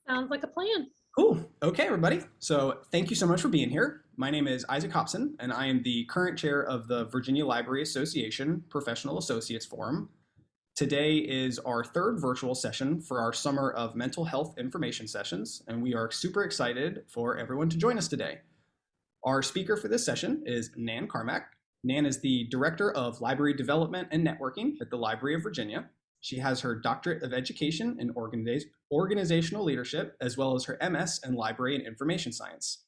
Sounds like a plan. Cool. Okay, everybody. So thank you so much for being here. My name is Isaac Hobson, and I am the current chair of the Virginia Library Association Professional Associates Forum. Today is our third virtual session for our Summer of Mental Health Information Sessions, and we are super excited for everyone to join us today. Our speaker for this session is Nan Carmack. Nan is the Director of Library Development and Networking at the Library of Virginia. She has her Doctorate of Education in Organizational Leadership, as well as her MS in Library and Information Science.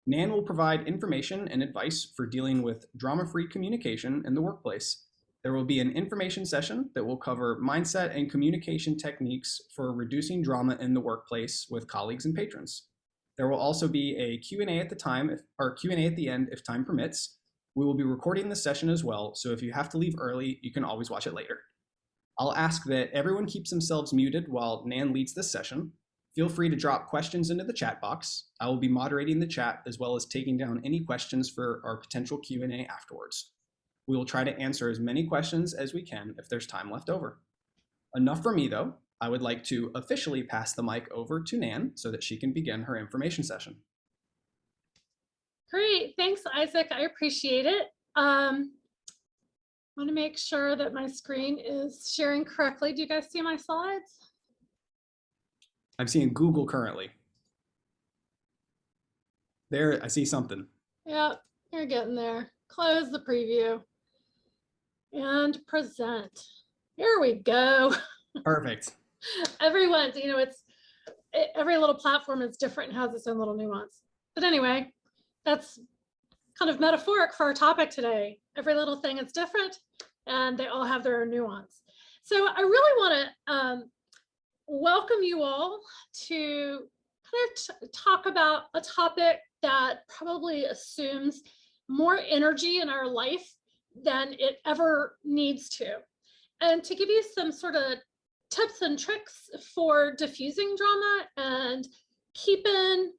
Nan will provide information and advice for dealing with drama-free communication in the workplace. There will be an information session that will cover mindset and communication techniques for reducing drama in the workplace with colleagues and patrons. There will also be a Q&A at the end if time permits. We will be recording this session as well, so if you have to leave early, you can always watch it later. I'll ask that everyone keeps themselves muted while Nan leads this session. Feel free to drop questions into the chat box. I will be moderating the chat as well as taking down any questions for our potential Q&A afterwards. We will try to answer as many questions as we can if there's time left over. Enough for me though. I would like to officially pass the mic over to Nan so that she can begin her information session. Great, thanks Isaac, I appreciate it. I want to make sure that my screen is sharing correctly. Do you guys see my slides? I'm seeing Google currently. There, I see something. Yep, you're getting there. Close the preview and present. Here we go. Perfect. Everyone's, every little platform is different and has its own little nuance. But anyway, that's kind of metaphoric for our topic today. Every little thing is different and they all have their own nuance. So I really want to welcome you all to kind of talk about a topic that probably assumes more energy in our life than it ever needs to. And to give you some sort of tips and tricks for diffusing drama and keeping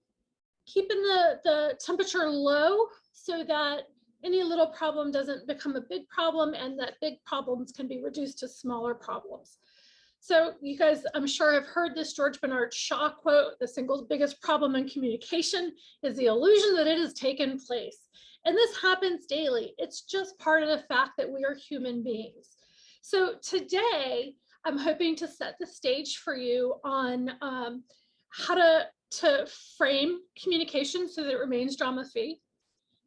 the temperature low so that any little problem doesn't become a big problem and that big problems can be reduced to smaller problems. So you guys, I'm sure have heard this George Bernard Shaw quote, the single biggest problem in communication is the illusion that it has taken place. And this happens daily. It's just part of the fact that we are human beings. So today, I'm hoping to set the stage for you on how to frame communication so that it remains drama-free,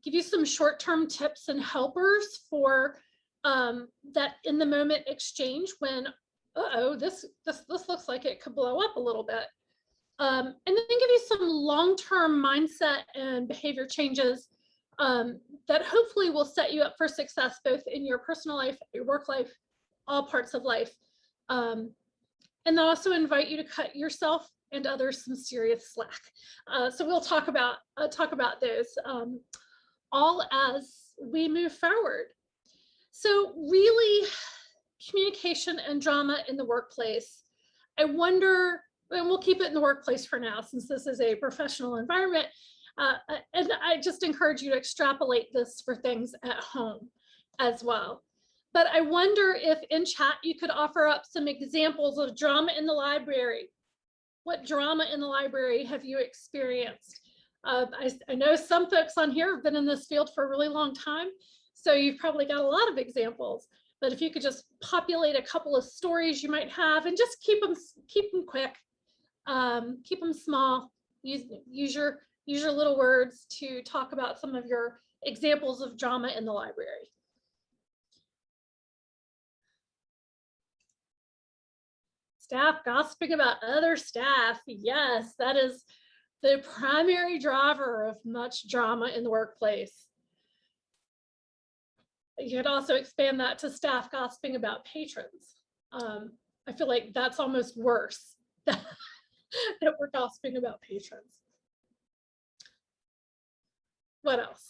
give you some short-term tips and helpers for that in the moment exchange when, this looks like it could blow up a little bit. And then give you some long-term mindset and behavior changes that hopefully will set you up for success, both in your personal life, your work life, all parts of life. And they'll also invite you to cut yourself and others some serious slack. So we'll talk about those all as we move forward. So really, communication and drama in the workplace. I wonder, and we'll keep it in the workplace for now since this is a professional environment. And I just encourage you to extrapolate this for things at home as well. But I wonder if in chat you could offer up some examples of drama in the library. What drama in the library have you experienced? I know some folks on here have been in this field for a really long time, so you've probably got a lot of examples. But if you could just populate a couple of stories you might have, and just keep them quick, keep them small. Use your little words to talk about some of your examples of drama in the library. Staff gossiping about other staff. Yes, that is the primary driver of much drama in the workplace. You could also expand that to staff gossiping about patrons. I feel like that's almost worse that we're gossiping about patrons. What else?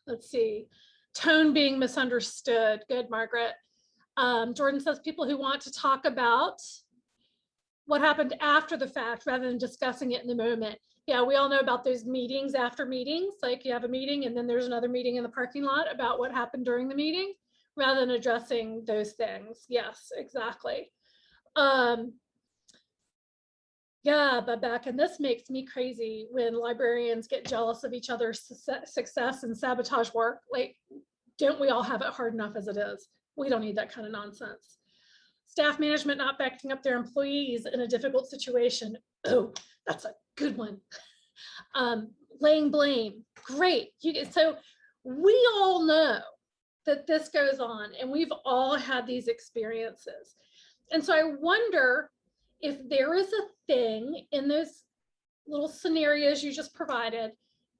Let's see. Tone being misunderstood. Good, Margaret. Jordan says people who want to talk about what happened after the fact rather than discussing it in the moment. Yeah, we all know about those meetings after meetings, like you have a meeting and then there's another meeting in the parking lot about what happened during the meeting rather than addressing those things. Yes, exactly. Yeah, Babak, and this makes me crazy when librarians get jealous of each other's success and sabotage work. Like, don't we all have it hard enough as it is? We don't need that kind of nonsense. Staff management not backing up their employees in a difficult situation. Oh, that's a good one. Laying blame. Great. So we all know that this goes on, and we've all had these experiences. And so I wonder if there is a thing in those little scenarios you just provided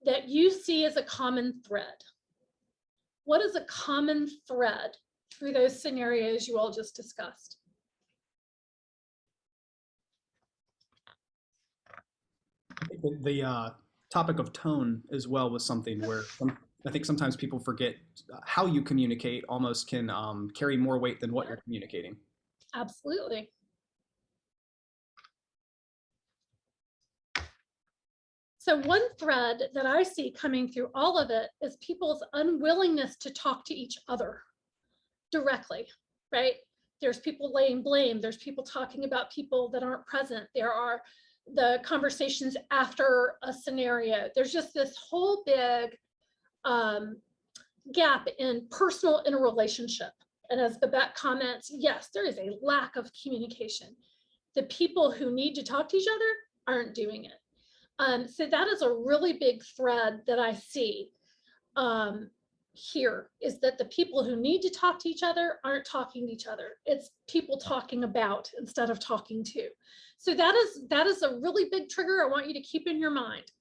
that you see as a common thread. What is a common thread through those scenarios you all just discussed? The topic of tone as well was something where I think sometimes people forget how you communicate almost can carry more weight than what you're communicating. Absolutely. So one thread that I see coming through all of it is people's unwillingness to talk to each other directly, right? There's people laying blame. There's people talking about people that aren't present. There are the conversations after a scenario. There's just this whole big gap in personal interrelationship. And as Babette comments, yes, there is a lack of communication. The people who need to talk to each other aren't doing it. So that is a really big thread that I see here, is that the people who need to talk to each other aren't talking to each other. It's people talking about instead of talking to. So that is a really big trigger I want you to keep in your mind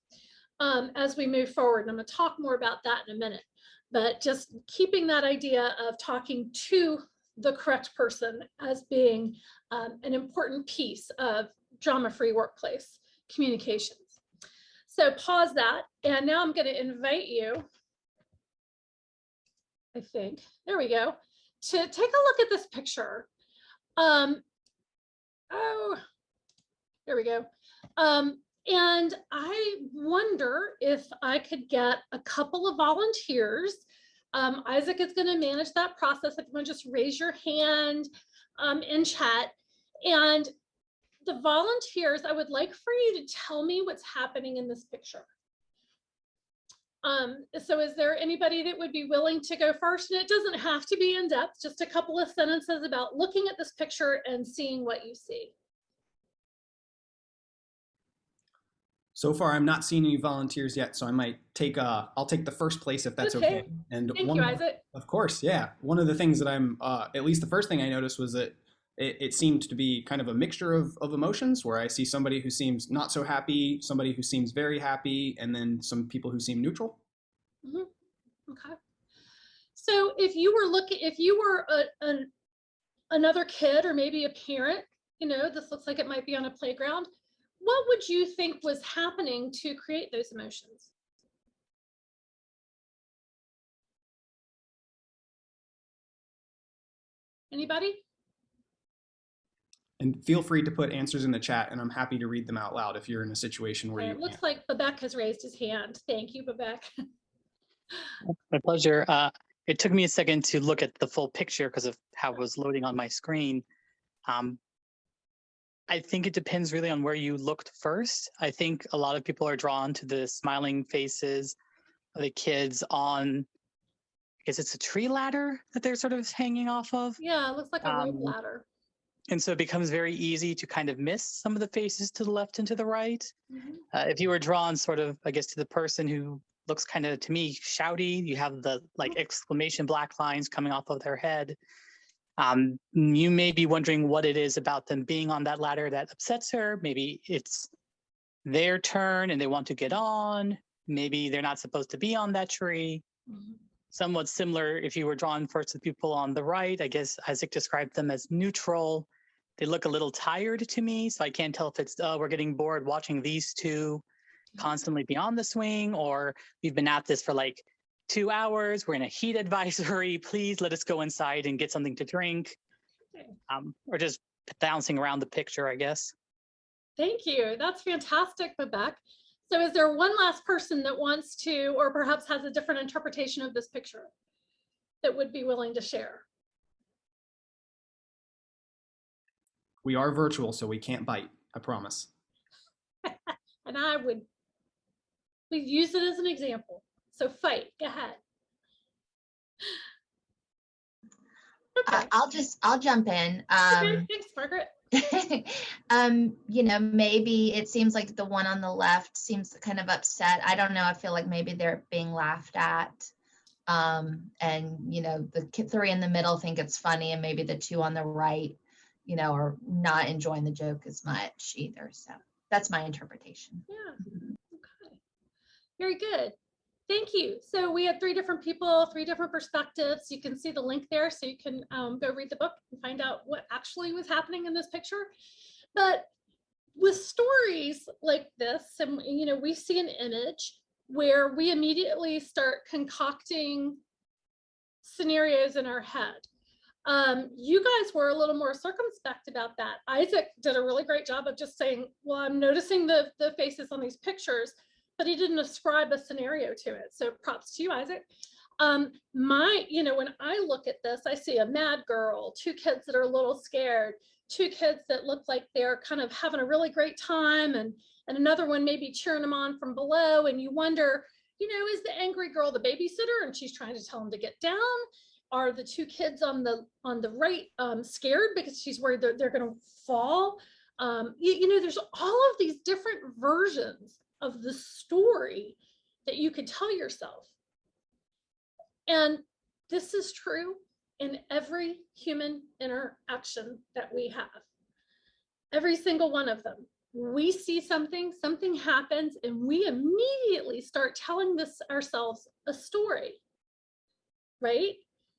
as we move forward. And I'm going to talk more about that in a minute, but just keeping that idea of talking to the correct person as being an important piece of drama-free workplace communications. So pause that, and now I'm going to invite you, I think, there we go, to take a look at this picture. Oh, there we go. And I wonder if I could get a couple of volunteers. Isaac is going to manage that process. If you want to just raise your hand in chat. And the volunteers, I would like for you to tell me what's happening in this picture. So is there anybody that would be willing to go first? And it doesn't have to be in depth, just a couple of sentences about looking at this picture and seeing what you see. So far, I'm not seeing any volunteers yet, so I might take I'll take the first place if that's okay. And thank you, Isaac. Of course, yeah. One of the things that I'm at least the first thing I noticed was that it seemed to be kind of a mixture of emotions, where I see somebody who seems not so happy, somebody who seems very happy, and then some people who seem neutral. Mm-hmm. Okay. So if you were another kid or maybe a parent, this looks like it might be on a playground, what would you think was happening to create those emotions? Anybody? And feel free to put answers in the chat, and I'm happy to read them out loud if you're in a situation where It looks like Babek has raised his hand. Thank you, Babek. My pleasure. It took me a second to look at the full picture because of how it was loading on my screen. I think it depends really on where you looked first. I think a lot of people are drawn to the smiling faces of the kids on, I guess it's a tree ladder that they're sort of hanging off of. Yeah, it looks like a rope ladder. And so it becomes very easy to kind of miss some of the faces to the left and to the right. Mm-hmm. If you were drawn sort of, I guess, to the person who looks kind of, to me, shouty, you have the like exclamation black lines coming off of their head. You may be wondering what it is about them being on that ladder that upsets her. Maybe it's their turn and they want to get on. Maybe they're not supposed to be on that tree. Mm-hmm. Somewhat similar if you were drawn first to the people on the right. I guess Isaac described them as neutral. They look a little tired to me, so I can't tell if it's, we're getting bored watching these two constantly be on the swing, or we've been at this for like 2 hours. We're in a heat advisory. Please let us go inside and get something to drink. Or just bouncing around the picture, I guess. Thank you. That's fantastic, Babek. So is there one last person that wants to, or perhaps has a different interpretation of this picture that would be willing to share? We are virtual, so we can't bite, I promise. And we'd use it as an example. So fight, go ahead. Okay. I'll jump in. Okay, thanks, Margaret. You know, maybe it seems like the one on the left seems kind of upset. I don't know. I feel like maybe they're being laughed at. And, you know, the three in the middle think it's funny, and maybe the two on the right, you know, are not enjoying the joke as much either. So that's my interpretation. Yeah. Okay. Very good. Thank you. So we had three different people, three different perspectives. You can see the link there, so you can go read the book and find out what actually was happening in this picture. But with stories like this, and you know, we see an image where we immediately start concocting scenarios in our head. You guys were a little more circumspect about that. Isaac did a really great job of just saying, well, I'm noticing the faces on these pictures, but he didn't ascribe a scenario to it. So props to you, Isaac. You know, when I look at this, I see a mad girl, two kids that are a little scared, two kids that look like they're kind of having a really great time, and another one maybe cheering them on from below. And you wonder, you know, is the angry girl the babysitter and she's trying to tell them to get down? Are the two kids on the right scared because she's worried that they're going to fall? You know, there's all of these different versions of the story that you could tell yourself. And this is true in every human interaction that we have. Every single one of them. We see something, something happens, and we immediately start telling ourselves a story, right?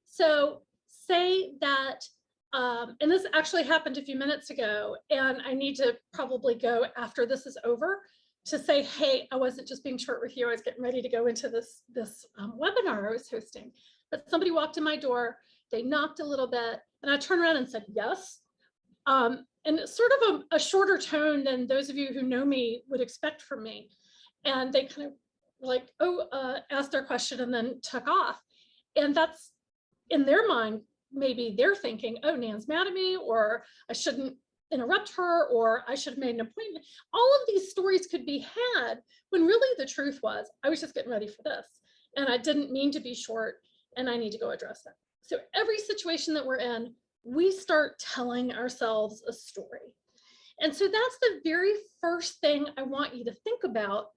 So say that, and this actually happened a few minutes ago, and I need to probably go after this is over to say, hey, I wasn't just being short with you. I was getting ready to go into this webinar I was hosting, but somebody walked in my door, they knocked a little bit, and I turned around and said, yes. And it's sort of a shorter tone than those of you who know me would expect from me. And they kind of like, asked their question and then took off. And that's in their mind, maybe they're thinking, oh, Nan's mad at me, or I shouldn't interrupt her, or I should have made an appointment. All of these stories could be had when really the truth was, I was just getting ready for this. And I didn't mean to be short, and I need to go address that. So every situation that we're in, we start telling ourselves a story. And so that's the very first thing I want you to think about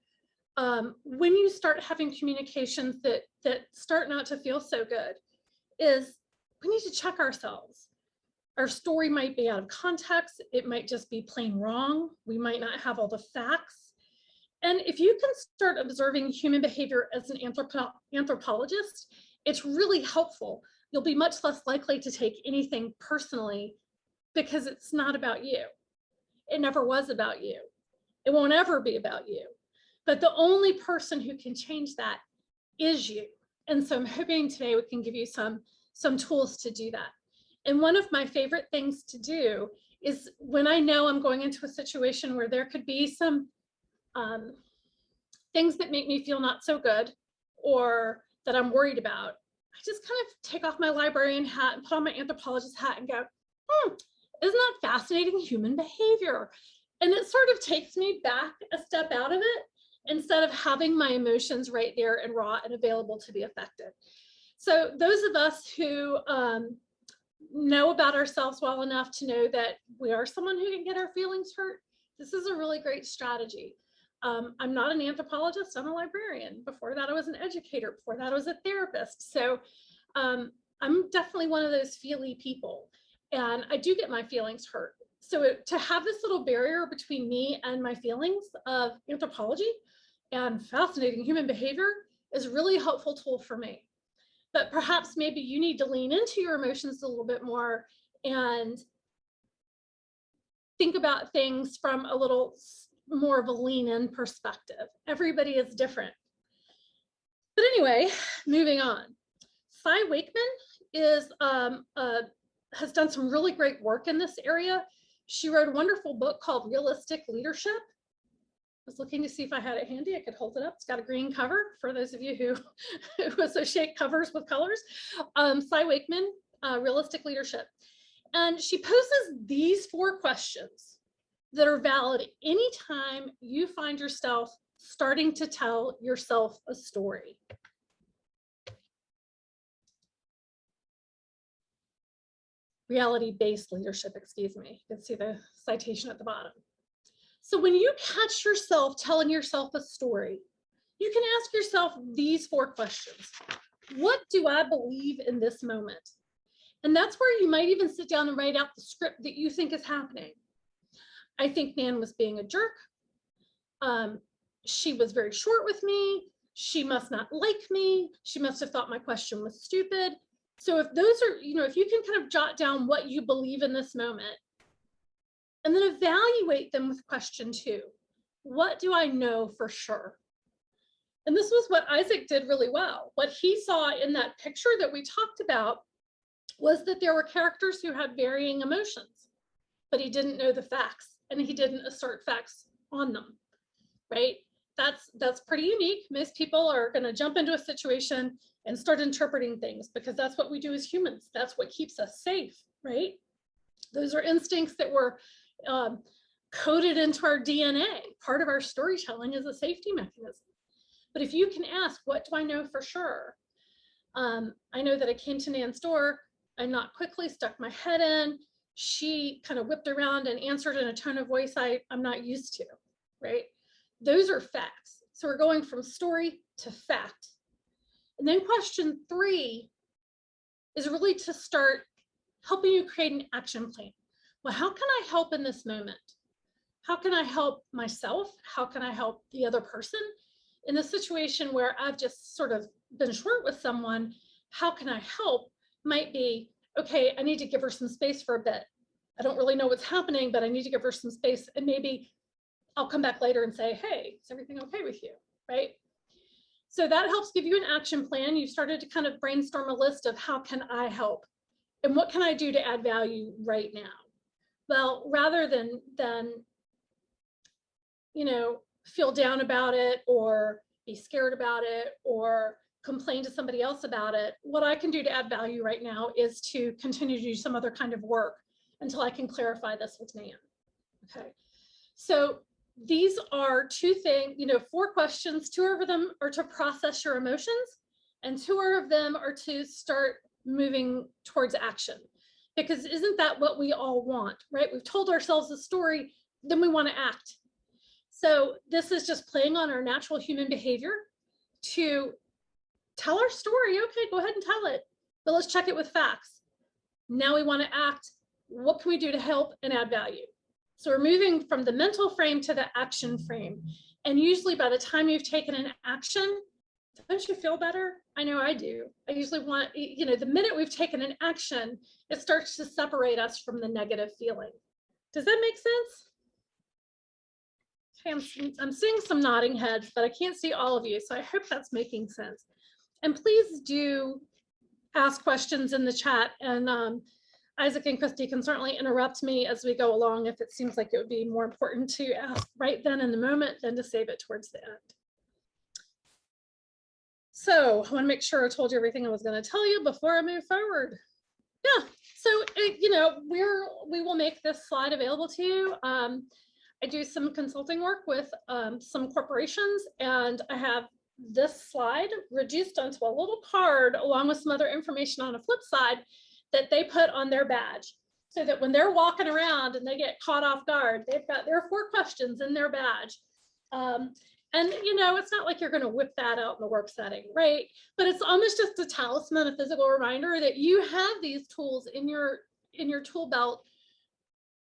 when you start having communications that start not to feel so good, is we need to check ourselves. Our story might be out of context. It might just be plain wrong. We might not have all the facts. And if you can start observing human behavior as an anthropologist, it's really helpful. You'll be much less likely to take anything personally because it's not about you. It never was about you. It won't ever be about you. But the only person who can change that is you. And so I'm hoping today we can give you some tools to do that. And one of my favorite things to do is when I know I'm going into a situation where there could be some things that make me feel not so good or that I'm worried about, I just kind of take off my librarian hat and put on my anthropologist hat and go, isn't that fascinating human behavior? And it sort of takes me back a step out of it instead of having my emotions right there and raw and available to be affected. So those of us who know about ourselves well enough to know that we are someone who can get our feelings hurt, this is a really great strategy. I'm not an anthropologist, I'm a librarian. Before that, I was an educator. Before that, I was a therapist. So I'm definitely one of those feely people, and I do get my feelings hurt. So to have this little barrier between me and my feelings of anthropology and fascinating human behavior is a really helpful tool for me. But perhaps maybe you need to lean into your emotions a little bit more and think about things from a little more of a lean in perspective. Everybody is different. But anyway, moving on. Cy Wakeman has done some really great work in this area. She wrote a wonderful book called Realistic Leadership. I was looking to see if I had it handy. I could hold it up. It's got a green cover for those of you who associate covers with colors. Cy Wakeman, Realistic Leadership. And she poses these 4 questions. that are valid anytime you find yourself starting to tell yourself a story. Reality-based leadership, excuse me. You can see the citation at the bottom. So when you catch yourself telling yourself a story, you can ask yourself these 4 questions. What do I believe in this moment? And that's where you might even sit down and write out the script that you think is happening. I think Nan was being a jerk. She was very short with me. She must not like me. She must have thought my question was stupid. So if those are, if you can kind of jot down what you believe in this moment, and then evaluate them with question 2. What do I know for sure? And this was what Isaac did really well. What he saw in that picture that we talked about was that there were characters who had varying emotions, but he didn't know the facts and he didn't assert facts on them, right? That's pretty unique. Most people are going to jump into a situation and start interpreting things because that's what we do as humans. That's what keeps us safe, right? Those are instincts that were coded into our DNA. Part of our storytelling is a safety mechanism. But if you can ask, what do I know for sure? I know that I came to Nan's door. I knocked quickly, stuck my head in. She kind of whipped around and answered in a tone of voice I'm not used to, right? Those are facts. So we're going from story to fact. And then question 3 is really to start helping you create an action plan. Well, how can I help in this moment? How can I help myself? How can I help the other person? In a situation where I've just sort of been short with someone, how can I help? Might be, okay, I need to give her some space for a bit. I don't really know what's happening, but I need to give her some space. And maybe I'll come back later and say, hey, is everything okay with you, right? So that helps give you an action plan. You started to kind of brainstorm a list of how can I help? And what can I do to add value right now? Well, rather than feel down about it or be scared about it or complain to somebody else about it, what I can do to add value right now is to continue to do some other kind of work until I can clarify this with Nan. Okay, so these are 2 things, 4 questions. 2 of them are to process your emotions and 2 of them are to start moving towards action. Because isn't that what we all want, right? We've told ourselves a story, then we want to act. So this is just playing on our natural human behavior to tell our story. Okay, go ahead and tell it, but let's check it with facts. Now we want to act. What can we do to help and add value? So we're moving from the mental frame to the action frame. And usually by the time you've taken an action, don't you feel better? I know I do. I usually want, the minute we've taken an action, it starts to separate us from the negative feeling. Does that make sense? Okay, I'm seeing some nodding heads, but I can't see all of you, so I hope that's making sense. And please do ask questions in the chat, and Isaac and Christy can certainly interrupt me as we go along if it seems like it would be more important to ask right then in the moment than to save it towards the end. So I want to make sure I told you everything I was going to tell you before I move forward. Yeah, so we will make this slide available to you. I do some consulting work with some corporations, and I have this slide reduced onto a little card along with some other information on a flip side that they put on their badge, so that when they're walking around and they get caught off guard, there are 4 questions in their badge. And it's not like you're going to whip that out in the work setting, right? But it's almost just a talisman, a physical reminder that you have these tools in your tool belt,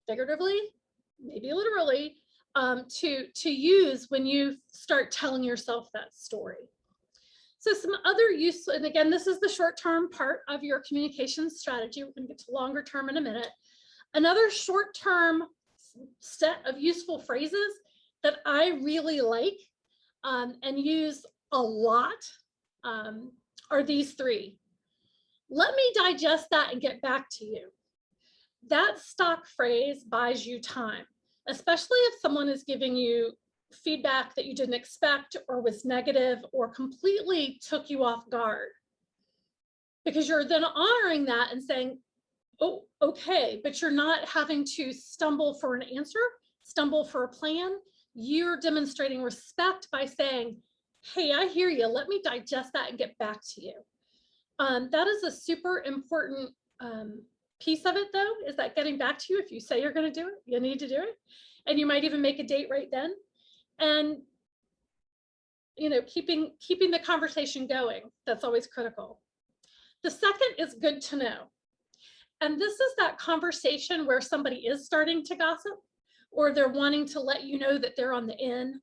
figuratively, maybe literally, to use when you start telling yourself that story. So some other use, and again, this is the short-term part of your communication strategy. We're going to get to longer term in a minute. Another short-term set of useful phrases that I really like and use a lot are these 3. Let me digest that and get back to you. That stock phrase buys you time, especially if someone is giving you feedback that you didn't expect or was negative or completely took you off guard, because you're then honoring that and saying, oh, okay, but you're not having to stumble for an answer. stumble for a plan, you're demonstrating respect by saying, hey, I hear you. Let me digest that and get back to you. That is a super important piece of it, though, is that getting back to you. If you say you're going to do it, you need to do it. And you might even make a date right then. And, you know, keeping the conversation going. That's always critical. The second is good to know. And this is that conversation where somebody is starting to gossip, or they're wanting to let you know that they're on the in.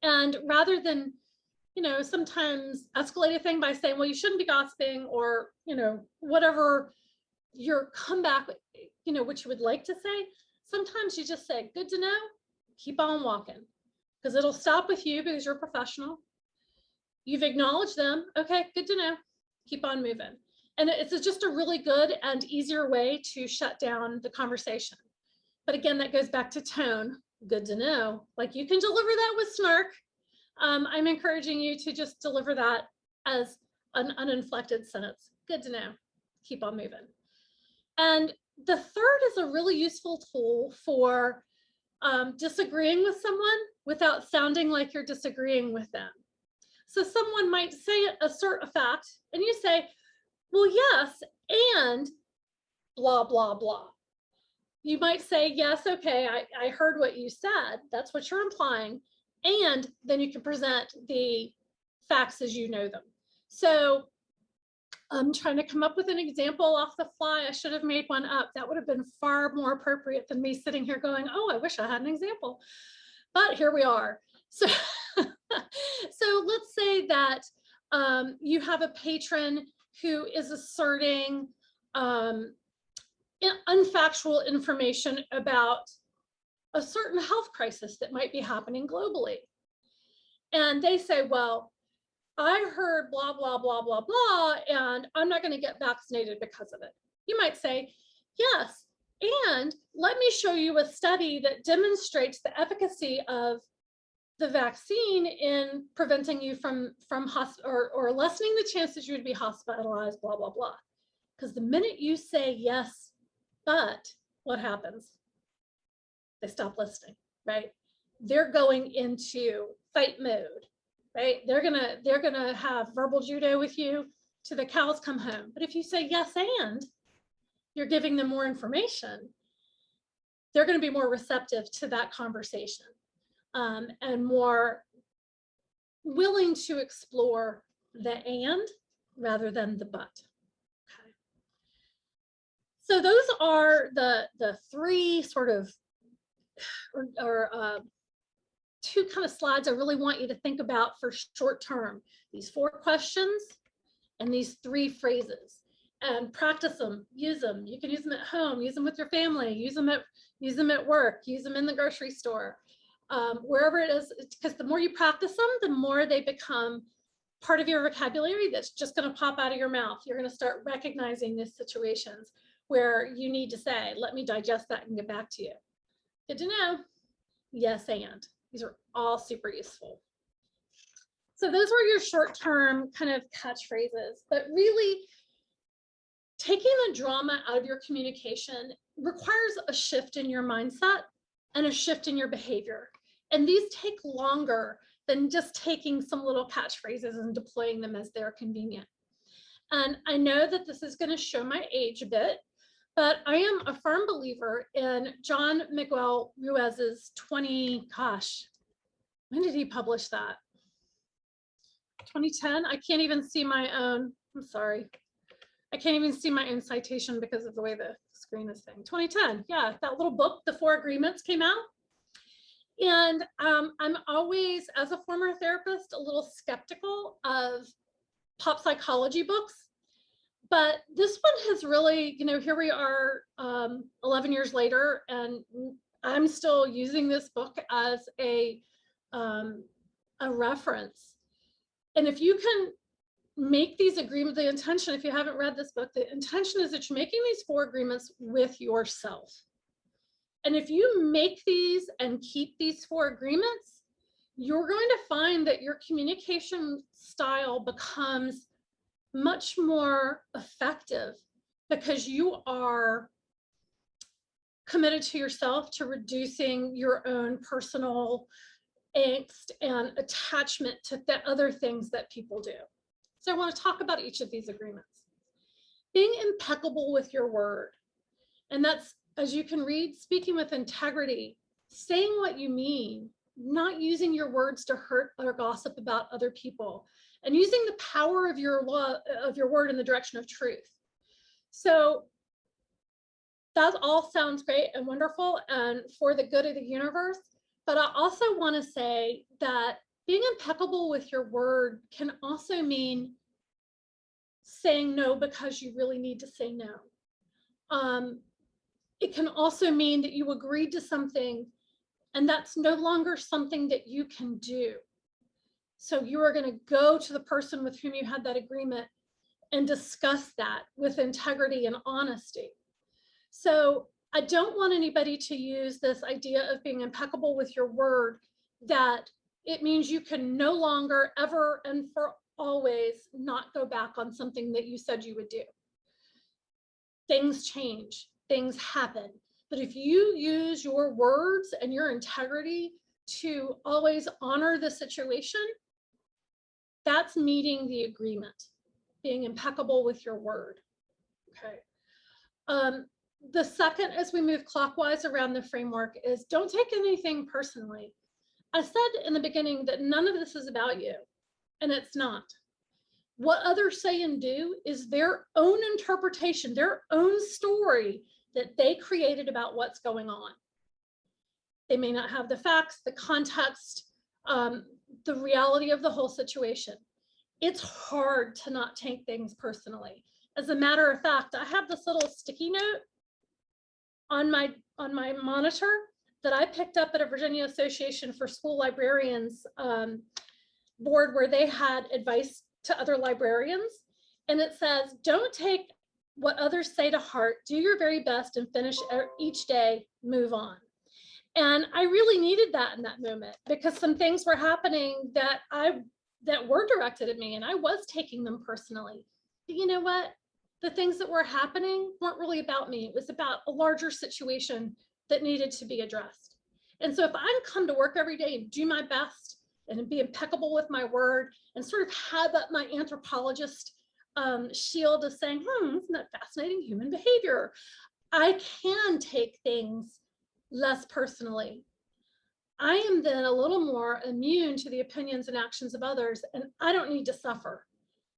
And rather than, you know, sometimes escalate a thing by saying, well, you shouldn't be gossiping, or, you know, whatever your comeback, you know, what you would like to say, sometimes you just say, good to know, keep on walking, because it'll stop with you because you're a professional. You've acknowledged them. Okay, good to know, keep on moving. And it's just a really good and easier way to shut down the conversation. But again, that goes back to tone. Good to know. Like, you can deliver that with snark. I'm encouraging you to just deliver that as an uninflected sentence. Good to know. Keep on moving. And the third is a really useful tool for disagreeing with someone without sounding like you're disagreeing with them. So someone might assert a fact, and you say, well, yes, and blah, blah, blah. You might say, yes, okay, I heard what you said. That's what you're implying. And then you can present the facts as you know them. So I'm trying to come up with an example off the fly. I should have made one up. That would have been far more appropriate than me sitting here going, oh, I wish I had an example. But here we are. So, so let's say that you have a patron who is asserting unfactual information about a certain health crisis that might be happening globally. And they say, well, I heard blah, blah, blah, blah, blah, and I'm not going to get vaccinated because of it. You might say, yes, and let me show you a study that demonstrates the efficacy of the vaccine in preventing you from or lessening the chances you would be hospitalized, blah, blah, blah. Because the minute you say yes, but what happens? They stop listening, right? They're going into fight mode, right? They're gonna have verbal judo with you till the cows come home. But if you say yes and you're giving them more information, they're going to be more receptive to that conversation and more willing to explore the and rather than the but. Okay. So those are the three sort of two kind of slides I really want you to think about for short term. These 4 questions and these 3 phrases, and practice them, use them. You can use them at home, use them with your family, use them at work, use them in the grocery store, wherever it is, because the more you practice them, the more they become part of your vocabulary that's just going to pop out of your mouth. You're going to start recognizing these situations where you need to say, let me digest that and get back to you. Good to know. Yes, and. These are all super useful. So those were your short-term kind of catchphrases, but really taking the drama out of your communication requires a shift in your mindset and a shift in your behavior. And these take longer than just taking some little catchphrases and deploying them as they're convenient. And I know that this is going to show my age a bit, but I am a firm believer in John Miguel Ruiz's when did he publish that? 2010? I can't even see my own, I'm sorry. I can't even see my own citation because of the way the screen is saying. 2010, yeah, that little book, The 4 Agreements, came out. And I'm always, as a former therapist, a little skeptical of pop psychology books. But this one has really, you know, here we are 11 years later, and I'm still using this book as a reference. And if you can make these agreements, the intention, if you haven't read this book, the intention is that you're making these 4 agreements with yourself. And if you make these and keep these 4 agreements, you're going to find that your communication style becomes much more effective because you are committed to yourself to reducing your own personal angst and attachment to the other things that people do. So I want to talk about each of these agreements. Being impeccable with your word. And that's, as you can read, speaking with integrity, saying what you mean, not using your words to hurt or gossip about other people, and using the power of your word in the direction of truth. So that all sounds great and wonderful and for the good of the universe. But I also want to say that being impeccable with your word can also mean saying no because you really need to say no. It can also mean that you agreed to something and that's no longer something that you can do. So you are going to go to the person with whom you had that agreement and discuss that with integrity and honesty. So I don't want anybody to use this idea of being impeccable with your word that it means you can no longer ever and for always not go back on something that you said you would do. Things change, things happen. But if you use your words and your integrity to always honor the situation, that's meeting the agreement, being impeccable with your word. Okay. The second, as we move clockwise around the framework, is don't take anything personally. I said in the beginning that none of this is about you, and it's not. What others say and do is their own interpretation, their own story that they created about what's going on. They may not have the facts, the context, the reality of the whole situation. It's hard to not take things personally. As a matter of fact, I have this little sticky note on my monitor that I picked up at a Virginia Association for School Librarians board where they had advice to other librarians. And it says, don't take what others say to heart, do your very best and finish each day, move on. And I really needed that in that moment because some things were happening that were directed at me and I was taking them personally. But you know what? The things that were happening weren't really about me. It was about a larger situation that needed to be addressed. And so if I come to work every day and do my best and be impeccable with my word and sort of have up my anthropologist shield of saying, isn't that fascinating human behavior? I can take things less personally. I am then a little more immune to the opinions and actions of others, and I don't need to suffer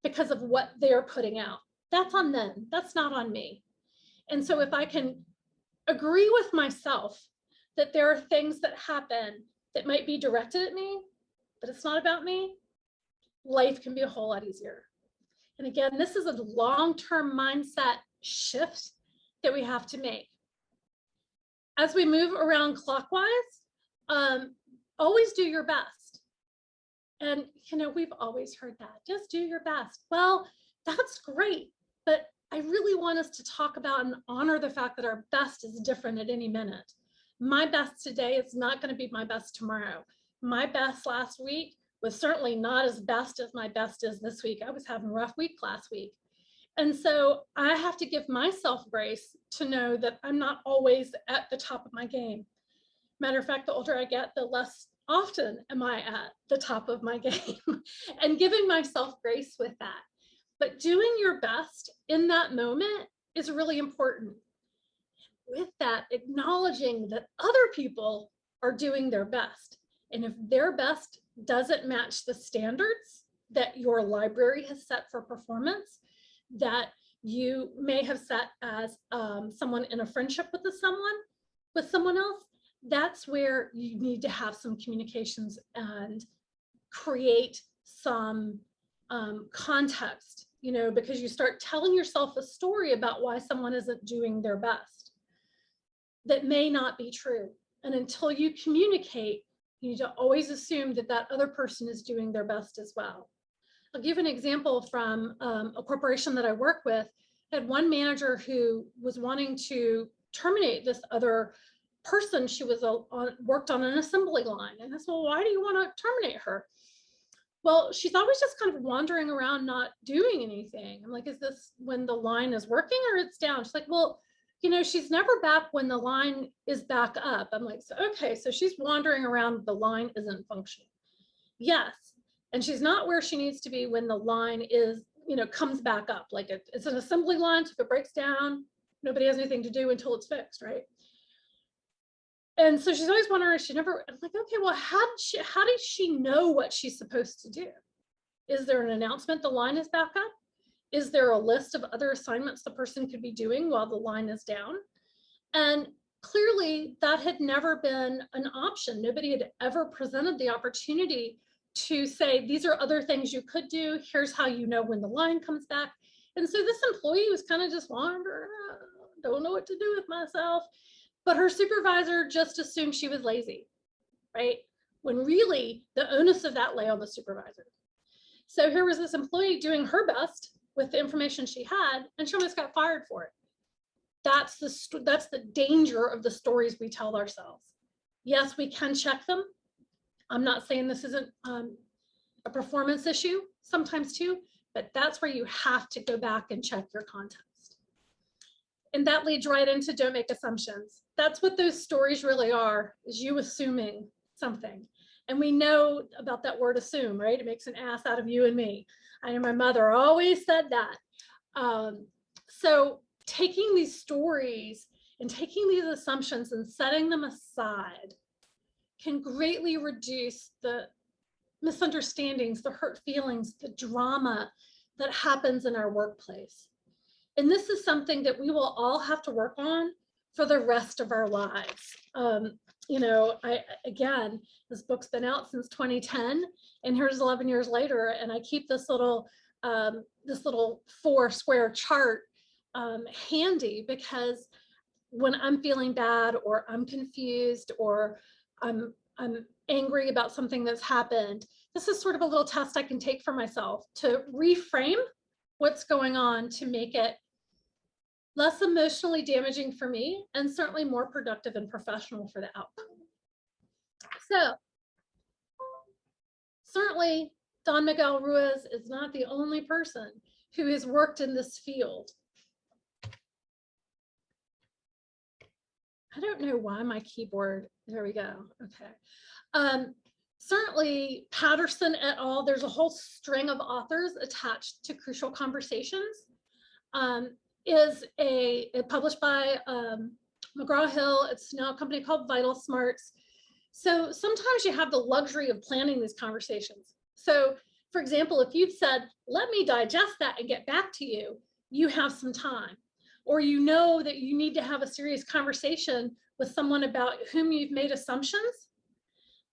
because of what they're putting out. That's on them. That's not on me. And so if I can agree with myself that there are things that happen that might be directed at me, but it's not about me, life can be a whole lot easier. And again, this is a long-term mindset shift that we have to make. As we move around clockwise, always do your best. And, we've always heard that, just do your best. Well, that's great, but I really want us to talk about and honor the fact that our best is different at any minute. My best today is not going to be my best tomorrow. My best last week was certainly not as best as my best is this week. I was having a rough week last week. And so I have to give myself grace to know that I'm not always at the top of my game. Matter of fact, the older I get, the less often am I at the top of my game and giving myself grace with that. But doing your best in that moment is really important. With that, acknowledging that other people are doing their best. And if their best doesn't match the standards that your library has set for performance, that you may have set as someone in a friendship with someone else, that's where you need to have some communications and create some context, because you start telling yourself a story about why someone isn't doing their best that may not be true. And until you communicate, you need to always assume that that other person is doing their best as well. I'll give an example from a corporation that I work with. I had one manager who was wanting to terminate this other person. She was worked on an assembly line. And I said, well, why do you want to terminate her? Well, she's always just kind of wandering around, not doing anything. I'm like, is this when the line is working or it's down? She's like, well, you know, she's never back when the line is back up. I'm like, so, okay, so she's wandering around, the line isn't functioning. Yes. And she's not where she needs to be when the line is, you know, comes back up. Like it's an assembly line, so if it breaks down, nobody has anything to do until it's fixed, right? And so she's always wondering, she never, I'm like, okay, well, how does she know what she's supposed to do? Is there an announcement the line is back up? Is there a list of other assignments the person could be doing while the line is down? And clearly that had never been an option. Nobody had ever presented the opportunity to say, these are other things you could do. Here's how you know when the line comes back. And so this employee was kind of just wandering around, don't know what to do with myself. But her supervisor just assumed she was lazy, right? When really the onus of that lay on the supervisor. So here was this employee doing her best with the information she had, and she almost got fired for it. That's the danger of the stories we tell ourselves. Yes, we can check them. I'm not saying this isn't a performance issue, sometimes too, but that's where you have to go back and check your context. And that leads right into don't make assumptions. That's what those stories really are, is you assuming something. And we know about that word assume, right? It makes an ass out of you and me. I know my mother always said that. So taking these stories and taking these assumptions and setting them aside can greatly reduce the misunderstandings, the hurt feelings, the drama that happens in our workplace. And this is something that we will all have to work on for the rest of our lives. You know, again, this book's been out since 2010, and here's 11 years later, and I keep this little 4-square chart handy, because when I'm feeling bad or I'm confused or I'm angry about something that's happened, this is sort of a little test I can take for myself to reframe what's going on to make it less emotionally damaging for me and certainly more productive and professional for the outcome. So certainly Don Miguel Ruiz is not the only person who has worked in this field. I don't know why my keyboard, there we go, okay. Certainly Patterson et al., there's a whole string of authors attached to Crucial Conversations. Is published by McGraw-Hill. It's now a company called Vital Smarts. So sometimes you have the luxury of planning these conversations. So for example, if you've said, let me digest that and get back to you, you have some time. Or you know that you need to have a serious conversation with someone about whom you've made assumptions,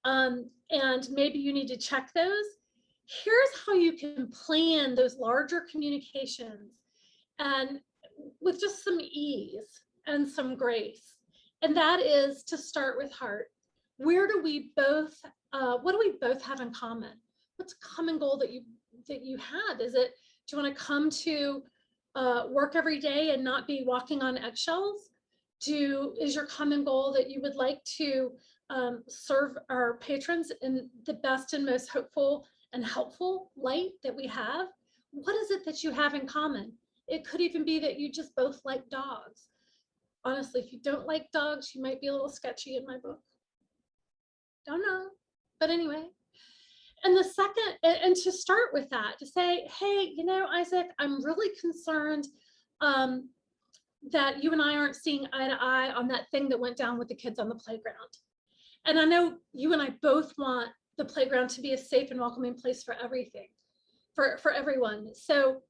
and maybe you need to check those. Here's how you can plan those larger communications and with just some ease and some grace. And that is to start with heart. Where do we both, what do we both have in common? What's a common goal that you have? Is it, do you want to come to work every day and not be walking on eggshells? Is your common goal that you would like to serve our patrons in the best and most hopeful and helpful light that we have? What is it that you have in common? It could even be that you just both like dogs. Honestly, if you don't like dogs, you might be a little sketchy in my book. Don't know, but anyway. And the second, and to start with that, to say, hey, you know, Isaac, I'm really concerned that you and I aren't seeing eye to eye on that thing that went down with the kids on the playground. And I know you and I both want the playground to be a safe and welcoming place for everything, for everyone. So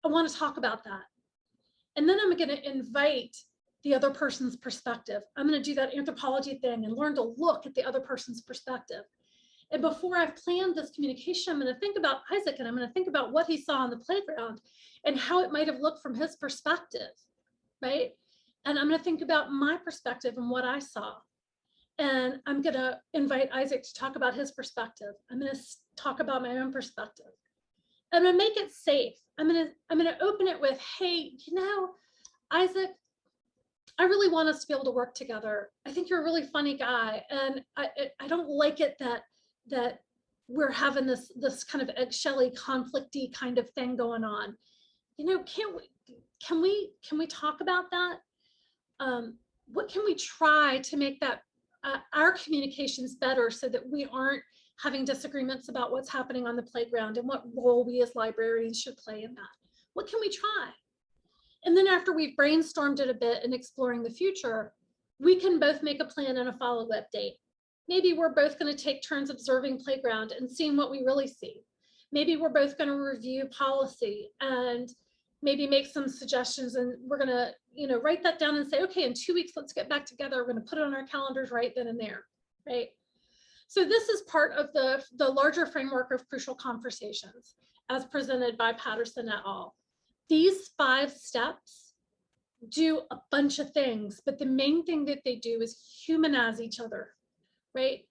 I want to talk about that. And then I'm going to invite the other person's perspective. I'm going to do that anthropology thing and learn to look at the other person's perspective. And before I've planned this communication, I'm going to think about Isaac, and I'm going to think about what he saw on the playground and how it might have looked from his perspective, right? And I'm going to think about my perspective and what I saw. And I'm going to invite Isaac to talk about his perspective. I'm going to talk about my own perspective. I'm going to make it safe. I'm going to open it with, hey, you know, Isaac, I really want us to be able to work together. I think you're a really funny guy, and I don't like it that we're having this kind of eggshelly, conflicty kind of thing going on. You know, can we talk about that? What can we try to make that our communications better so that we aren't having disagreements about what's happening on the playground and what role we as librarians should play in that? What can we try? And then after we've brainstormed it a bit and exploring the future, we can both make a plan and a follow-up date. Maybe we're both going to take turns observing playground and seeing what we really see. Maybe we're both going to review policy and maybe make some suggestions, and we're going to, you know, write that down and say, okay, in 2 weeks, let's get back together. We're going to put it on our calendars right then and there, right? So this is part of the larger framework of crucial conversations as presented by Patterson et al. These 5 steps do a bunch of things, but the main thing that they do is humanize each other, right?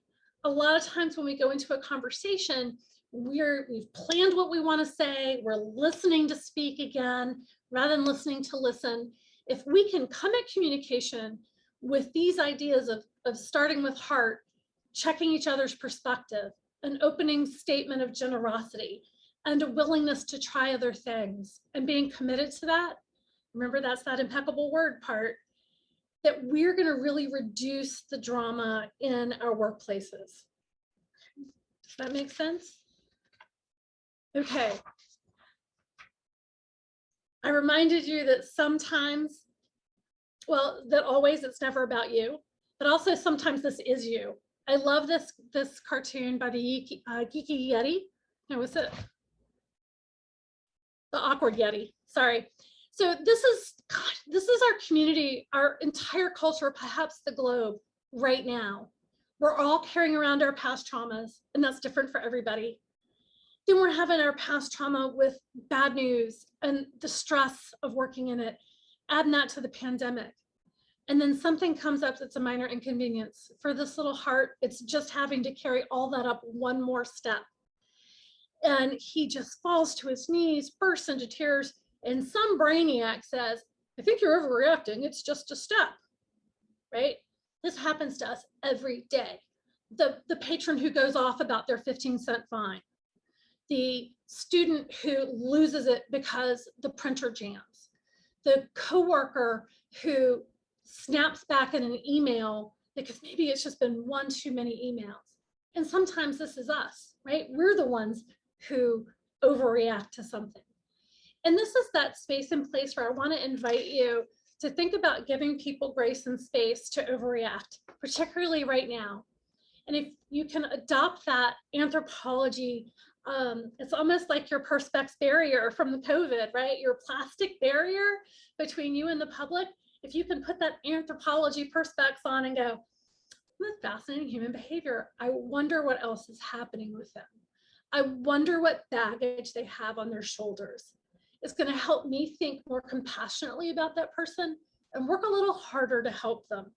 A lot of times when we go into a conversation, we've planned what we want to say, we're listening to speak again, rather than listening to listen. If we can come at communication with these ideas of starting with heart, checking each other's perspective, an opening statement of generosity, and a willingness to try other things and being committed to that, remember that's that impeccable word part, that we're going to really reduce the drama in our workplaces. Does that make sense? Okay. I reminded you that sometimes, well, that always it's never about you, but also sometimes this is you. I love this cartoon by the Geeky Yeti. No, what's it? The Awkward Yeti. Sorry. So this is our community, our entire culture, perhaps the globe right now. We're all carrying around our past traumas, and that's different for everybody. Then we're having our past trauma with bad news and the stress of working in it, adding that to the pandemic. And then something comes up that's a minor inconvenience. For this little heart, it's just having to carry all that up one more step. And he just falls to his knees, bursts into tears, and some brainiac says, I think you're overreacting, it's just a step, right? This happens to us every day. The patron who goes off about their 15-cent fine, the student who loses it because the printer jams, the coworker who snaps back in an email because maybe it's just been one too many emails. And sometimes this is us, right? We're the ones who overreact to something. And this is that space and place where I want to invite you to think about giving people grace and space to overreact, particularly right now. And if you can adopt that anthropology, it's almost like your perspex barrier from the COVID, right? Your plastic barrier between you and the public. If you can put that anthropology perspex on and go, that's fascinating human behavior. I wonder what else is happening with them. I wonder what baggage they have on their shoulders. It's going to help me think more compassionately about that person and work a little harder to help them.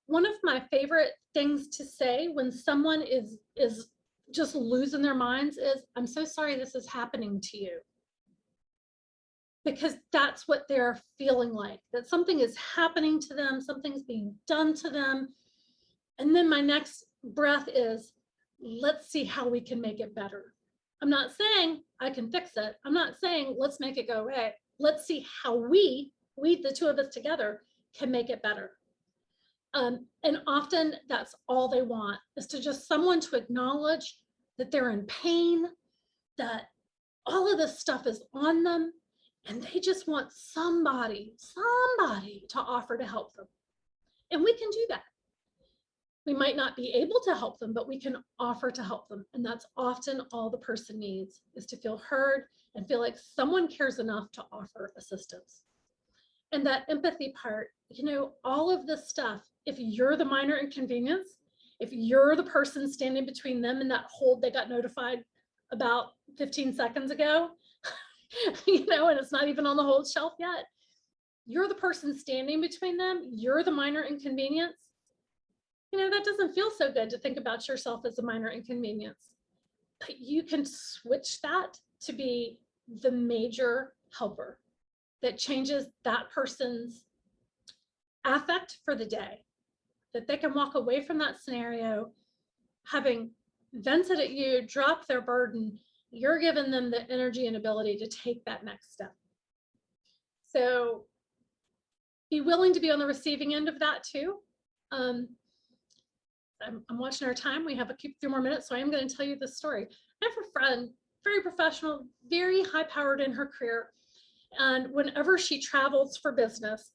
One of my favorite things to say when someone is just losing their minds is, I'm so sorry this is happening to you. Because that's what they're feeling like, that something is happening to them, something's being done to them. And then my next breath is, let's see how we can make it better. I'm not saying I can fix it. I'm not saying let's make it go away. Let's see how we, the two of us together, can make it better. And often that's all they want, is to just someone to acknowledge that they're in pain, that all of this stuff is on them, and they just want somebody to offer to help them. And we can do that. We might not be able to help them, but we can offer to help them. And that's often all the person needs, is to feel heard and feel like someone cares enough to offer assistance. And that empathy part, you know, all of this stuff, if you're the minor inconvenience, if you're the person standing between them and that hold they got notified about 15 seconds ago, you know, and it's not even on the hold shelf yet, you're the person standing between them, you're the minor inconvenience. You know, that doesn't feel so good to think about yourself as a minor inconvenience, but you can switch that to be the major helper that changes that person's affect for the day, that they can walk away from that scenario having vented at you, dropped their burden. You're giving them the energy and ability to take that next step. So be willing to be on the receiving end of that too. I'm watching our time. We have a few more minutes, so I am going to tell you this story. I have a friend, very professional, very high powered in her career. And whenever she travels for business,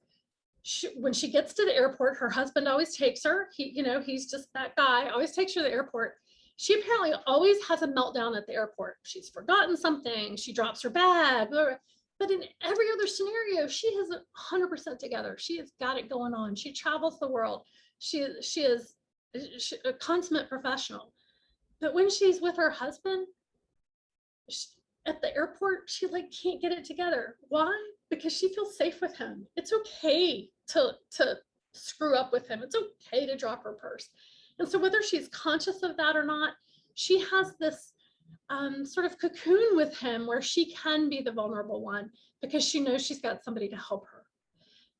when she gets to the airport, her husband always takes her. He's just that guy, always takes her to the airport. She apparently always has a meltdown at the airport. She's forgotten something, she drops her bag, but in every other scenario, she is 100% together. She has got it going on. She travels the world. She is a consummate professional. But when she's with her husband, at the airport, she can't get it together. Why? Because she feels safe with him. It's okay to screw up with him. It's okay to drop her purse. And so whether she's conscious of that or not, she has this sort of cocoon with him where she can be the vulnerable one because she knows she's got somebody to help her.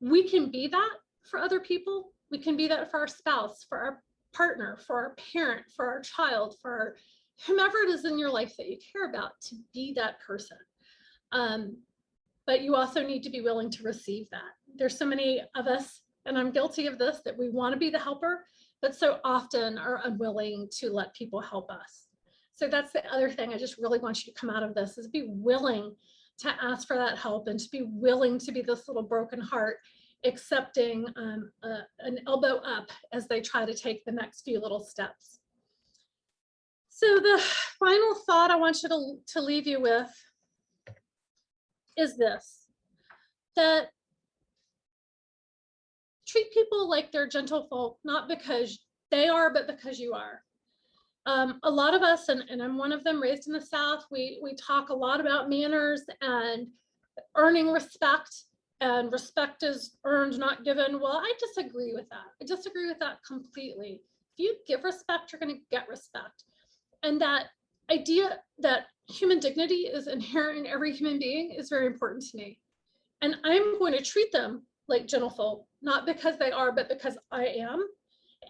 We can be that for other people. We can be that for our spouse, for our partner, for our parent, for our child, for whomever it is in your life that you care about, to be that person. But you also need to be willing to receive that. There's so many of us, and I'm guilty of this, that we want to be the helper, but so often are unwilling to let people help us. So that's the other thing I just really want you to come out of this, is be willing to ask for that help and to be willing to be this little broken heart, accepting an elbow up as they try to take the next few little steps. So the final thought I want you to leave you with is this, that treat people like they're gentlefolk, not because they are, but because you are. A lot of us, and I'm one of them, raised in the South, we talk a lot about manners and earning respect, and respect is earned, not given. Well, I disagree with that. I disagree with that completely. If you give respect, you're going to get respect. And that idea that human dignity is inherent in every human being is very important to me. And I'm going to treat them like gentlefolk, not because they are, but because I am.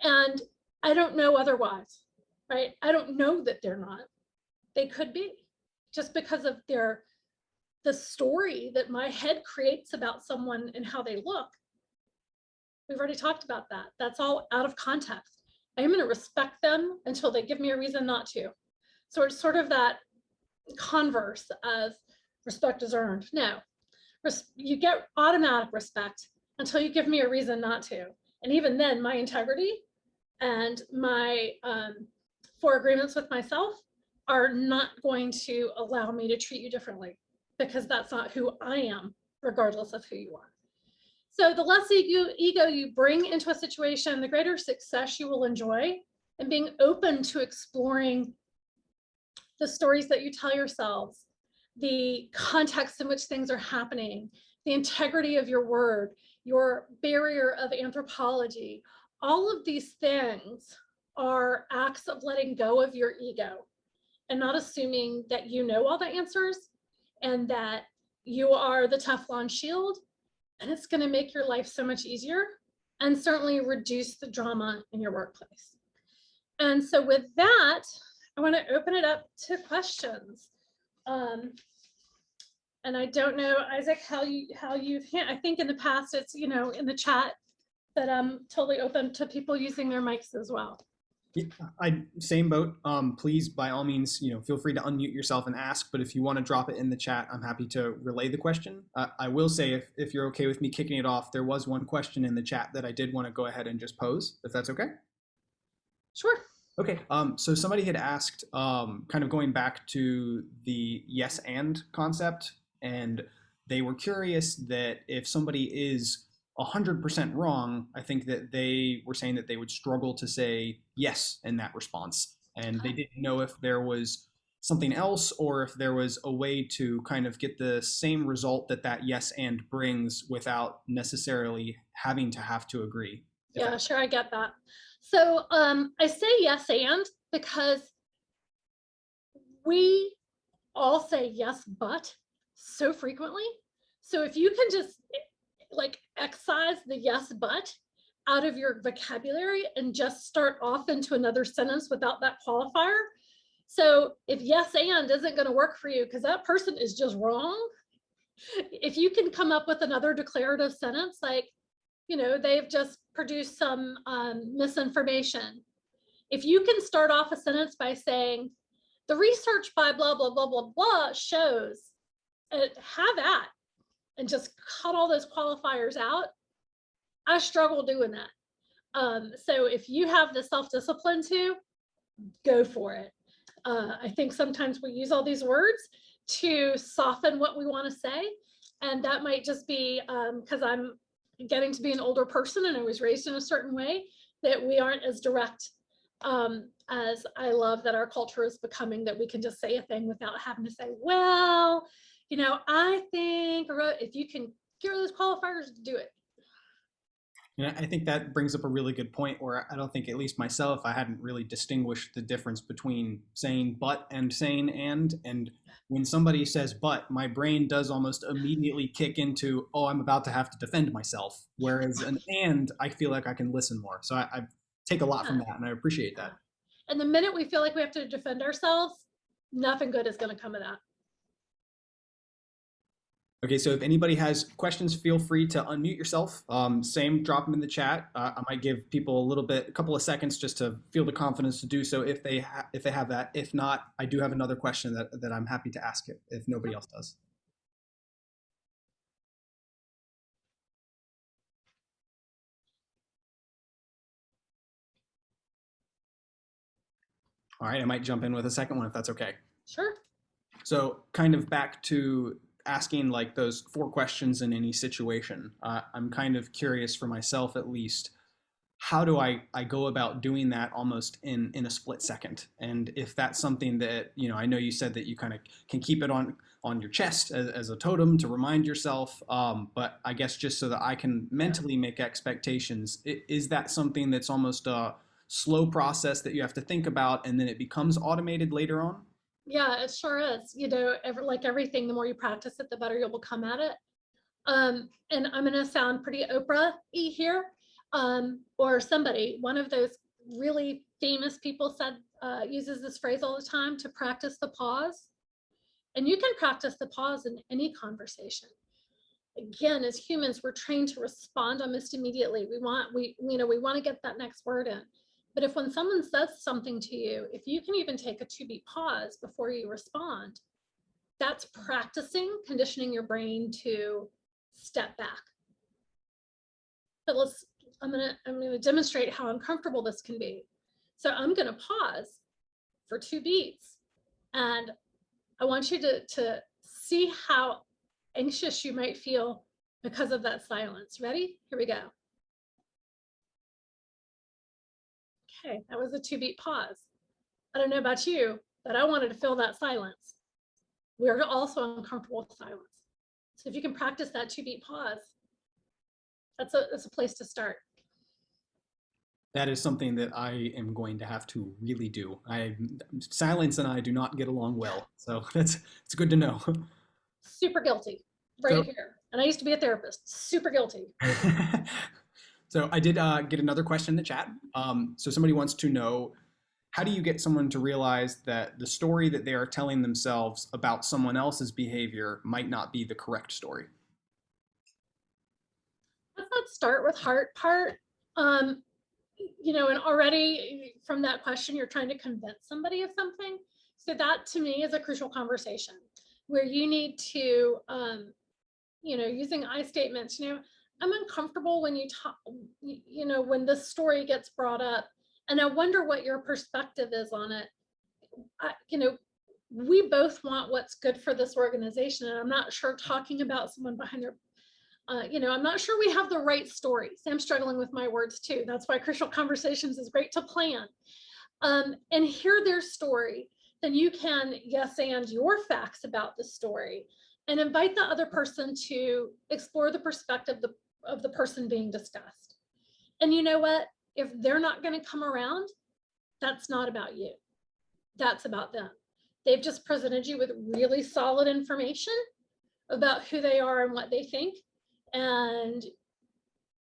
And I don't know otherwise, right? I don't know that they're not. They could be, just because of the story that my head creates about someone and how they look. We've already talked about that. That's all out of context. I am going to respect them until they give me a reason not to. So it's sort of that converse of respect is earned. No, you get automatic respect until you give me a reason not to. And even then, my integrity and my 4 agreements with myself are not going to allow me to treat you differently, because that's not who I am, regardless of who you are. So the less ego you bring into a situation, the greater success you will enjoy, and being open to exploring the stories that you tell yourselves, the context in which things are happening, the integrity of your word, your barrier of anthropology. All of these things are acts of letting go of your ego and not assuming that you know all the answers and that you are the Teflon shield. And it's going to make your life so much easier and certainly reduce the drama in your workplace. And so with that, I want to open it up to questions. And I don't know, Isaac, how you've, I think in the past it's, in the chat, but I'm totally open to people using their mics as well. Yeah, same boat. Please, by all means, feel free to unmute yourself and ask, but if you want to drop it in the chat, I'm happy to relay the question. I will say, if you're okay with me kicking it off, there was one question in the chat that I did want to go ahead and just pose, if that's okay. Sure. Okay, so somebody had asked, kind of going back to the yes and concept, and they were curious that if somebody is 100% wrong, I think that they were saying that they would struggle to say yes in that response. And they didn't know if there was something else or if there was a way to kind of get the same result that yes and brings without necessarily having to have to agree. Yeah, sure, I get that. So I say yes and because we all say yes, but so frequently. So if you can just excise the yes, but out of your vocabulary and just start off into another sentence without that qualifier. So if yes and isn't going to work for you because that person is just wrong, If you can come up with another declarative sentence, like, they've just produced some misinformation. If you can start off a sentence by saying, the research by blah, blah, blah, blah, blah shows, have at, and just cut all those qualifiers out. I struggle doing that. So if you have the self-discipline to, go for it. I think sometimes we use all these words to soften what we want to say. And that might just be because I'm getting to be an older person and I was raised in a certain way, that we aren't as direct as I love that our culture is becoming, that we can just say a thing without having to say, well, I think, if you can get rid of those qualifiers, do it. Yeah, I think that brings up a really good point where I don't think, at least myself, I hadn't really distinguished the difference between saying but and saying and. And when somebody says but, my brain does almost immediately kick into, oh, I'm about to have to defend myself. Whereas an and, I feel like I can listen more. So I take a lot from that, and I appreciate that. And the minute we feel like we have to defend ourselves, nothing good is going to come of that. Okay, so if anybody has questions, feel free to unmute yourself. Same, drop them in the chat. I might give people a couple of seconds just to feel the confidence to do so if they have that. If not, I do have another question that I'm happy to ask it if nobody else does. All right, I might jump in with a second one if that's okay. Sure. So kind of back to asking like those 4 questions in any situation. I'm kind of curious for myself, at least, how do I go about doing that almost in a split second? And if that's something that, I know you said that you kind of can keep it on your chest as a totem to remind yourself, but I guess just so that I can mentally make expectations, is that something that's almost a slow process that you have to think about and then it becomes automated later on? Yeah, it sure is. Like everything, the more you practice it, the better you'll become at it. And I'm going to sound pretty Oprah-y here, or somebody, one of those really famous people said, uses this phrase all the time, to practice the pause. And you can practice the pause in any conversation. Again, as humans, we're trained to respond almost immediately. We want to get that next word in. But if when someone says something to you, if you can even take a 2-beat pause before you respond, that's practicing, conditioning your brain to step back. But I'm gonna demonstrate how uncomfortable this can be. So I'm gonna pause for 2 beats, and I want you to see how anxious you might feel because of that silence. Ready? Here we go. Okay, that was a 2-beat pause. I don't know about you, but I wanted to feel that silence. We're also uncomfortable with silence. So if you can practice that 2-beat pause, that's a place to start. That is something that I am going to have to really do. Silence and I do not get along well, so it's good to know. Super guilty, right here. And I used to be a therapist. Super guilty. So I did get another question in the chat. So somebody wants to know, how do you get someone to realize that the story that they are telling themselves about someone else's behavior might not be the correct story? Let's start with heart part. And already from that question, you're trying to convince somebody of something. So that to me is a crucial conversation where you need to, using I statements, I'm uncomfortable when you talk, when this story gets brought up, and I wonder what your perspective is on it. We both want what's good for this organization, and I'm not sure talking about someone behind their, I'm not sure we have the right story. So I'm struggling with my words too. That's why crucial conversations is great to plan, and hear their story. Then you can yes and your facts about the story, and invite the other person to explore the perspective of the person being discussed. And you know what? If they're not going to come around, that's not about you. That's about them. They've just presented you with really solid information about who they are and what they think. And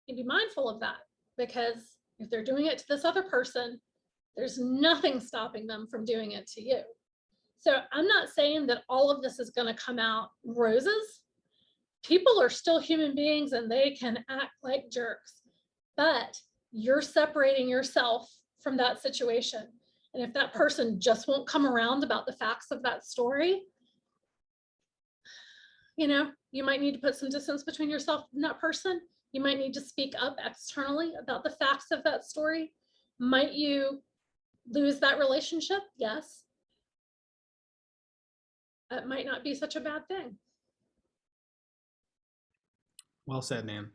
you be mindful of that, because if they're doing it to this other person, there's nothing stopping them from doing it to you. So I'm not saying that all of this is going to come out roses, people are still human beings and they can act like jerks, but you're separating yourself from that situation. And if that person just won't come around about the facts of that story, you know, you might need to put some distance between yourself and that person. You might need to speak up externally about the facts of that story. Might you lose that relationship? Yes. That might not be such a bad thing. Well said, Nan.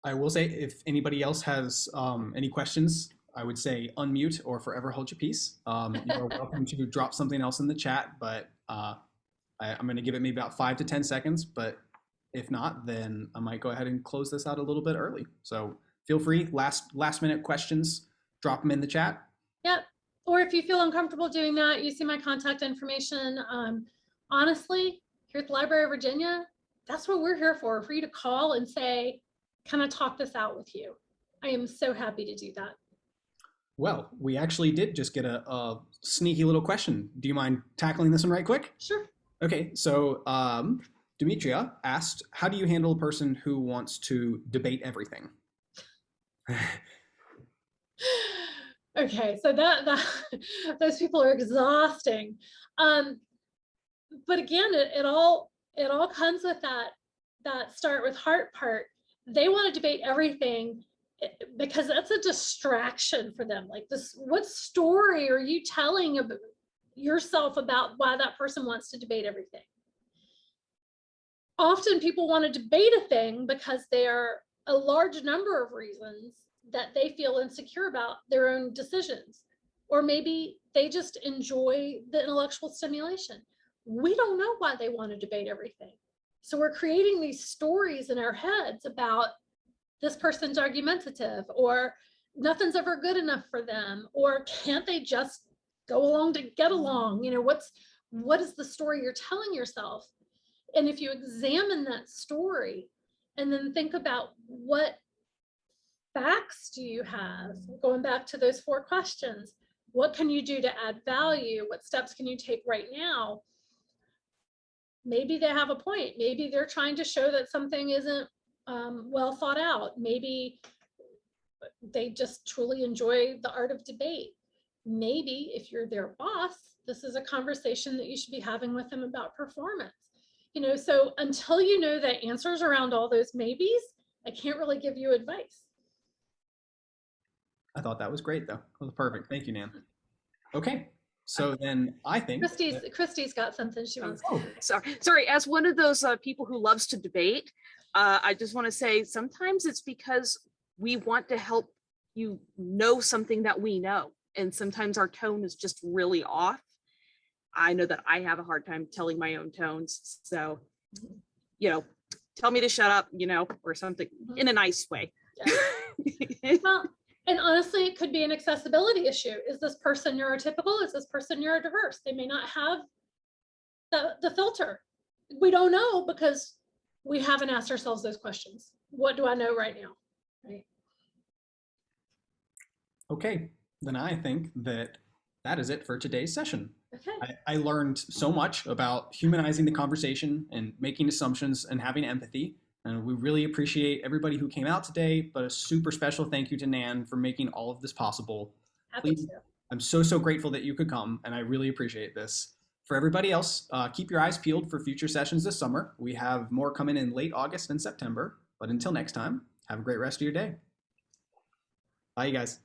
I will say, if anybody else has any questions, I would say unmute or forever hold your peace. You are welcome to drop something else in the chat, but I'm going to give it maybe about 5 to 10 seconds. But if not, then I might go ahead and close this out a little bit early. So feel free, last minute questions, drop them in the chat. Yep. Or if you feel uncomfortable doing that, you see my contact information. Honestly, here at the Library of Virginia, that's what we're here for you to call and say, can I talk this out with you? I am so happy to do that. Well, we actually did just get a sneaky little question. Do you mind tackling this one right quick? Sure. Okay, so Demetria asked, how do you handle a person who wants to debate everything? Okay, so that those people are exhausting. But again, it all comes with that start with heart part. They want to debate everything because that's a distraction for them. Like this, what story are you telling about yourself about why that person wants to debate everything? Often people want to debate a thing because there are a large number of reasons that they feel insecure about their own decisions, or maybe they just enjoy the intellectual stimulation. We don't know why they want to debate everything. So we're creating these stories in our heads about this person's argumentative, or nothing's ever good enough for them, or can't they just go along to get along? You know, what is the story you're telling yourself? And if you examine that story and then think about what facts do you have, going back to those 4 questions, what can you do to add value? What steps can you take right now? Maybe they have a point. Maybe they're trying to show that something isn't well thought out. Maybe they just truly enjoy the art of debate. Maybe if you're their boss, this is a conversation that you should be having with them about performance. You know, so until you know the answers around all those maybes, I can't really give you advice. I thought that was great, though. That was perfect. Thank you, Nan. Okay, so then I think Christy's got something she wants to say. Sorry. As one of those people who loves to debate, I just want to say sometimes it's because we want to help you know something that we know, and sometimes our tone is just really off. I know that I have a hard time telling my own tones, so tell me to shut up, or something in a nice way. Yeah. Well, and honestly, it could be an accessibility issue. Is this person neurotypical? Is this person neurodiverse? They may not have the filter. We don't know because we haven't asked ourselves those questions. What do I know right now? Right. Okay, then I think that is it for today's session. Okay. I learned so much about humanizing the conversation and making assumptions and having empathy. And we really appreciate everybody who came out today, but a super special thank you to Nan for making all of this possible. Happy Please, to. I'm so grateful that you could come, and I really appreciate this. For everybody else, keep your eyes peeled for future sessions this summer. We have more coming in late August and September, but until next time, have a great rest of your day. Bye, you guys.